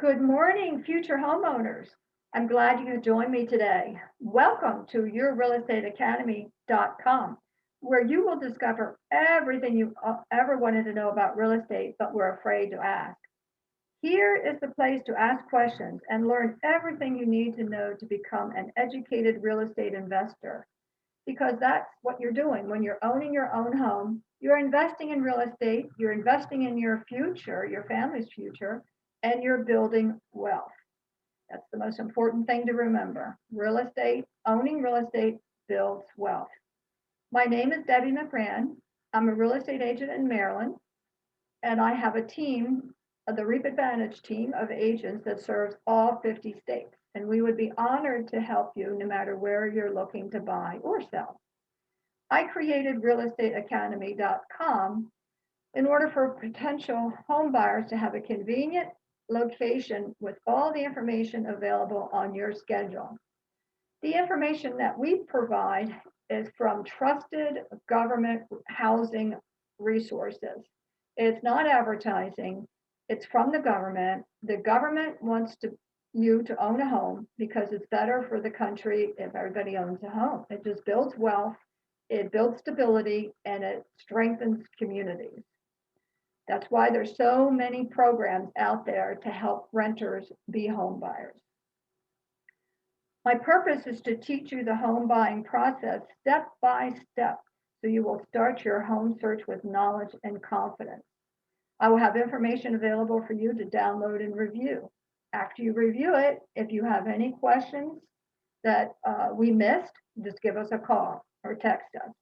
Good morning, future homeowners. I'm glad you could join me today. Welcome to yourrealestateacademy.com, where you will discover everything you ever wanted to know about real estate but were afraid to ask. Here is the place to ask questions and learn everything you need to know to become an educated real estate investor. Because that's what you're doing when you're owning your own home. You're investing in real estate, you're investing in your future, your family's future, and you're building wealth. That's the most important thing to remember. Real estate, owning real estate builds wealth. My name is Debbie McGrann. I'm a real estate agent in Maryland, and I have a team, the Reap Advantage team of agents that serves all 50 states. And we would be honored to help you no matter where you're looking to buy or sell. I created realestateacademy.com in order for potential home buyers to have a convenient location with all the information available on your schedule. The information that we provide is from trusted government housing resources. It's not advertising, it's from the government. The government wants you to own a home because it's better for the country if everybody owns a home. It just builds wealth, it builds stability, and it strengthens communities. That's why there's so many programs out there to help renters be home buyers. My purpose is to teach you the home buying process step by step so you will start your home search with knowledge and confidence. I will have information available for you to download and review. After you review it, if you have any questions that we missed, just give us a call or text us.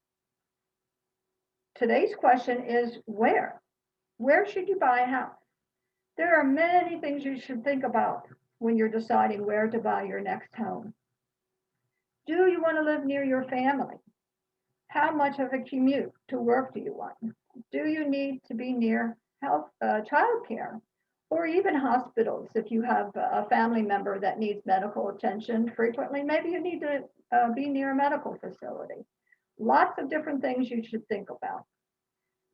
Today's question is where? Where should you buy a house? There are many things you should think about when you're deciding where to buy your next home. Do you want to live near your family? How much of a commute to work do you want? Do you need to be near childcare or even hospitals? If you have a family member that needs medical attention frequently, maybe you need to be near a medical facility. Lots of different things you should think about.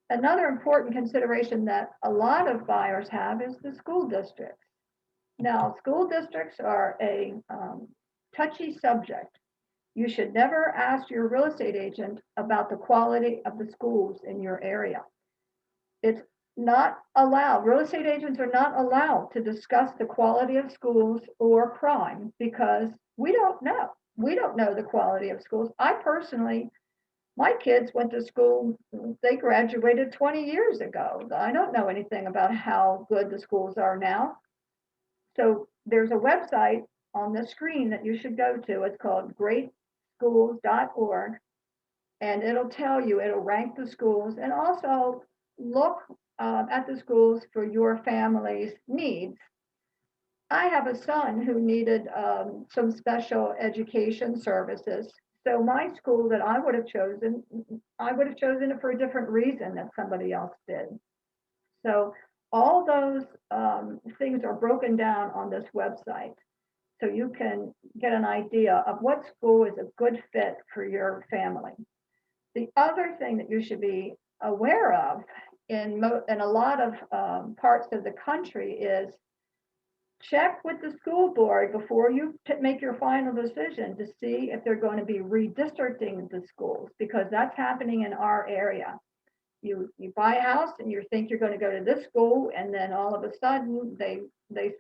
Another important consideration that a lot of buyers have is the school districts. Now, school districts are a touchy subject. You should never ask your real estate agent about the quality of the schools in your area. It's not allowed. Real estate agents are not allowed to discuss the quality of schools or crime because we don't know. We don't know the quality of schools. My kids went to school, they graduated 20 years ago. I don't know anything about how good the schools are now. So there's a website on the screen that you should go to. It's called greatschools.org. And it'll tell you, it'll rank the schools and also look at the schools for your family's needs. I have a son who needed some special education services. So my school that I would have chosen it for a different reason than somebody else did. So all those things are broken down on this website. So you can get an idea of what school is a good fit for your family. The other thing that you should be aware of in a lot of parts of the country is check with the school board before you make your final decision to see if they're going to be redistricting the schools, because that's happening in our area. You buy a house and you think you're going to go to this school, and then all of a sudden they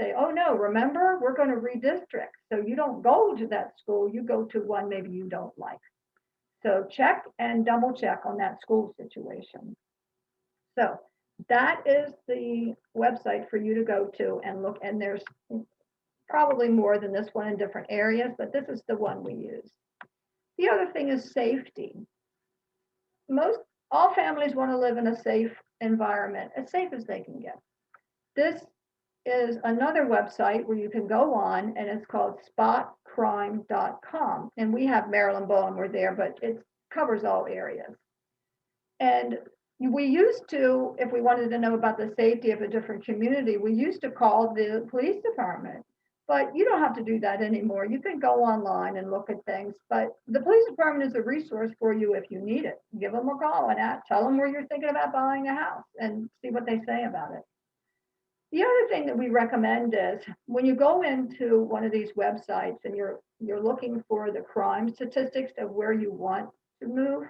say, oh no, remember, we're going to redistrict. So you don't go to that school, you go to one maybe you don't like. So check and double check on that school situation. So that is the website for you to go to and look, and there's probably more than this one in different areas, but this is the one we use. The other thing is safety. All families want to live in a safe environment, as safe as they can get. This is another website where you can go on, and it's called spotcrime.com. And we have Maryland, Baltimore there, but it covers all areas. And we used to, if we wanted to know about the safety of a different community, we used to call the police department. But you don't have to do that anymore. You can go online and look at things. But the police department is a resource for you if you need it. Give them a call and tell them where you're thinking about buying a house and see what they say about it. The other thing that we recommend is when you go into one of these websites and you're looking for the crime statistics of where you want to move,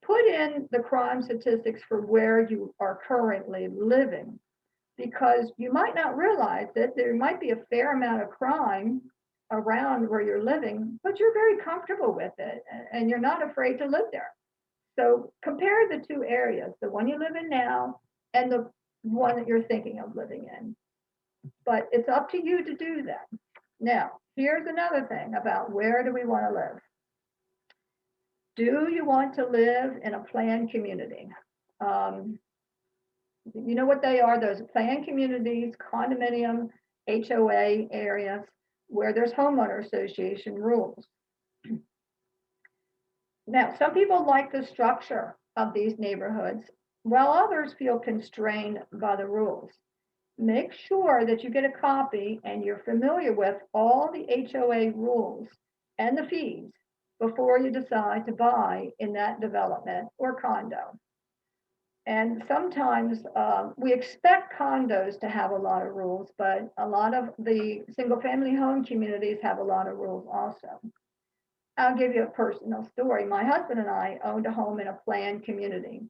put in the crime statistics for where you are currently living, because you might not realize that there might be a fair amount of crime around where you're living, but you're very comfortable with it and you're not afraid to live there. So compare the two areas, the one you live in now and the one that you're thinking of living in. But it's up to you to do that. Now, here's another thing about where do we want to live? Do you want to live in a planned community? You know what they are? Those planned communities, condominium, HOA areas where there's homeowner association rules. Now, some people like the structure of these neighborhoods, while others feel constrained by the rules. Make sure that you get a copy and you're familiar with all the HOA rules and the fees before you decide to buy in that development or condo. And sometimes we expect condos to have a lot of rules, but a lot of the single family home communities have a lot of rules also. I'll give you a personal story. My husband and I owned a home in a planned community.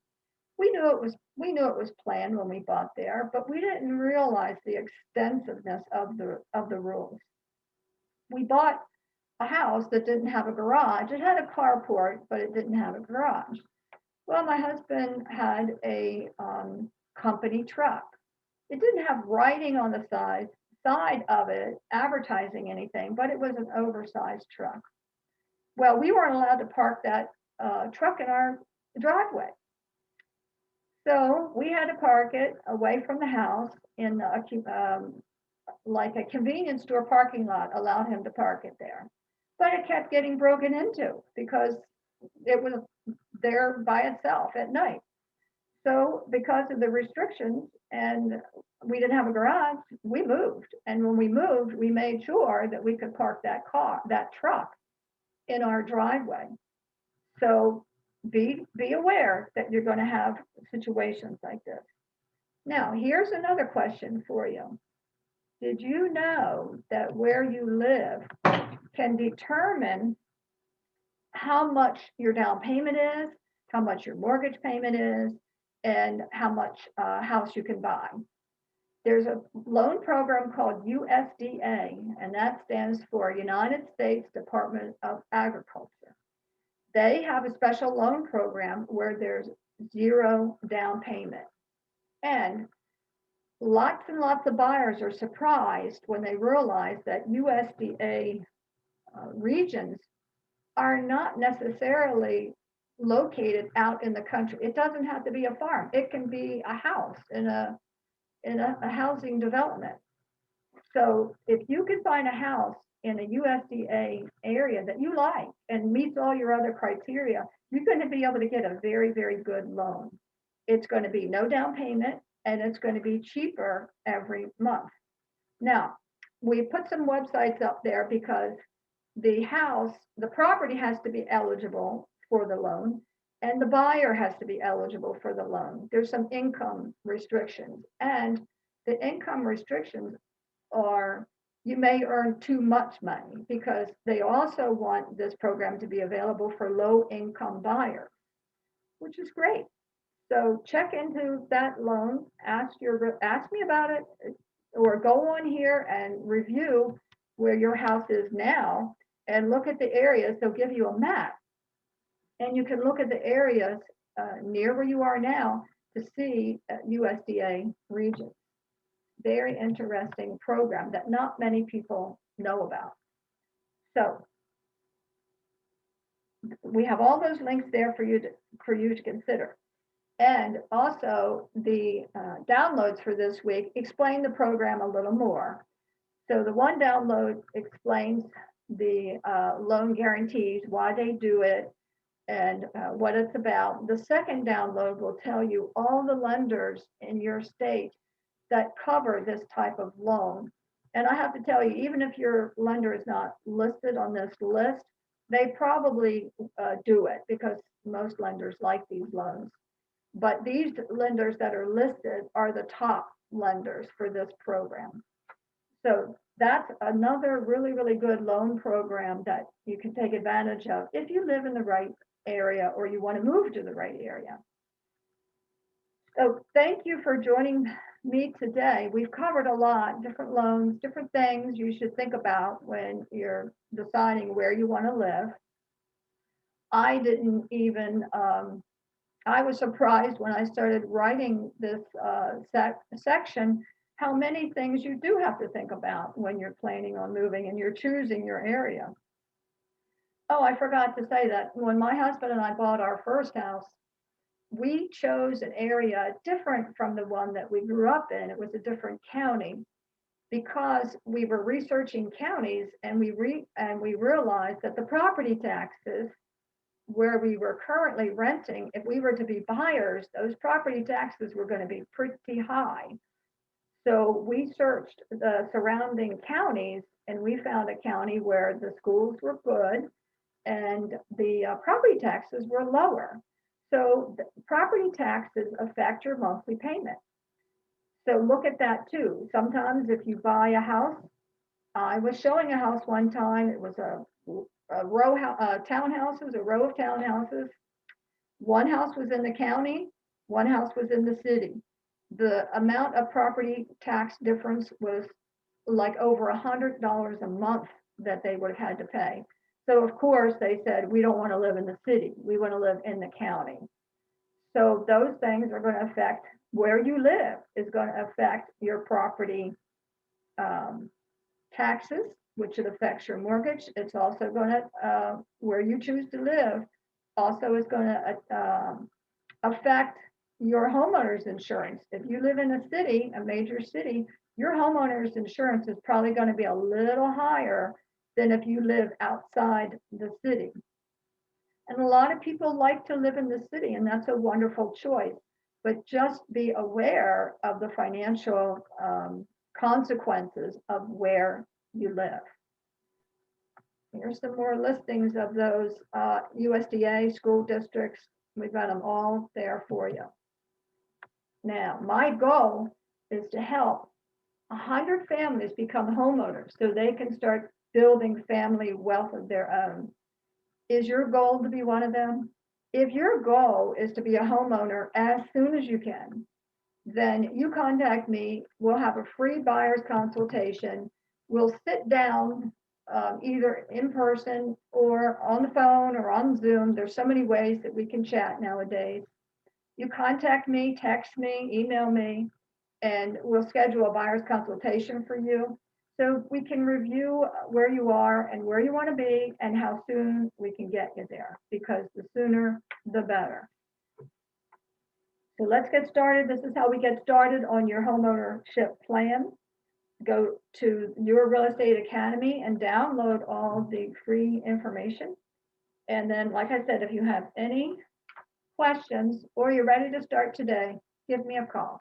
We knew it was planned when we bought there, but we didn't realize the extensiveness of the rules. We bought a house that didn't have a garage. It had a carport, but it didn't have a garage. Well, my husband had a company truck. It didn't have writing on the side of it advertising anything, but it was an oversized truck. Well, we weren't allowed to park that truck in our driveway. So we had to park it away from the house in like a convenience store parking lot, allowed him to park it there. But it kept getting broken into because it was there by itself at night. So because of the restrictions and we didn't have a garage, we moved. And when we moved, we made sure that we could park that truck in our driveway. So be aware that you're going to have situations like this. Now, here's another question for you. Did you know that where you live can determine how much your down payment is, how much your mortgage payment is, and how much house you can buy? There's a loan program called USDA, and that stands for United States Department of Agriculture. They have a special loan program where there's zero down payment. And lots of buyers are surprised when they realize that USDA regions are not necessarily located out in the country. It doesn't have to be a farm. It can be a house in a housing development. So if you can find a house in a USDA area that you like and meets all your other criteria, you're going to be able to get a very, very good loan. It's going to be no down payment and it's going to be cheaper every month. Now, we put some websites up there because the property has to be eligible for the loan and the buyer has to be eligible for the loan. There's some income restrictions, and the income restrictions are you may earn too much money because they also want this program to be available for low income buyers, which is great. So check into that loan, ask me about it, or go on here and review where your house is now and look at the areas. They'll give you a map and you can look at the areas near where you are now to see USDA regions. Very interesting program that not many people know about. So we have all those links there for you to consider. And also the downloads for this week explain the program a little more. So the one download explains the loan guarantees, why they do it, and what it's about. The second download will tell you all the lenders in your state that cover this type of loan. And I have to tell you, even if your lender is not listed on this list, they probably do it because most lenders like these loans. But these lenders that are listed are the top lenders for this program. So that's another really, really good loan program that you can take advantage of if you live in the right area or you want to move to the right area. So thank you for joining me today. We've covered a lot, different loans, different things you should think about when you're deciding where you want to live. I didn't even, I was surprised when I started writing this section, how many things you do have to think about when you're planning on moving and you're choosing your area. Oh, I forgot to say that when my husband and I bought our first house, we chose an area different from the one that we grew up in. It was a different county because we were researching counties, and we realized that the property taxes where we were currently renting, if we were to be buyers, those property taxes were going to be pretty high. So we searched the surrounding counties, and we found a county where the schools were good and the property taxes were lower. So property taxes affect your monthly payment. So look at that too. Sometimes if you buy a house, I was showing a house one time, it was a row townhouses, a row of townhouses. One house was in the county, one house was in the city. The amount of property tax difference was like over $100 a month that they would have had to pay. So of course they said, we don't want to live in the city, we want to live in the county. So those things are going to affect where you live, is going to affect your property taxes, which it affects your mortgage. It's also going to, where you choose to live, also is going to affect your homeowner's insurance. If you live in a city, a major city, your homeowner's insurance is probably going to be a little higher than if you live outside the city. And a lot of people like to live in the city, and that's a wonderful choice. But just be aware of the financial consequences of where you live. Here's some more listings of those USDA school districts. We've got them all there for you. Now, my goal is to help 100 families become homeowners so they can start building family wealth of their own. Is your goal to be one of them? If your goal is to be a homeowner as soon as you can, then you contact me. We'll have a free buyer's consultation. We'll sit down either in person or on the phone or on Zoom. There's so many ways that we can chat nowadays. You contact me, text me, email me, and we'll schedule a buyer's consultation for you. So we can review where you are and where you want to be and how soon we can get you there, because the sooner, the better. So let's get started. This is how we get started on your homeownership plan. Go to Your Real Estate Academy and download all the free information. And then, like I said, if you have any questions or you're ready to start today, give me a call.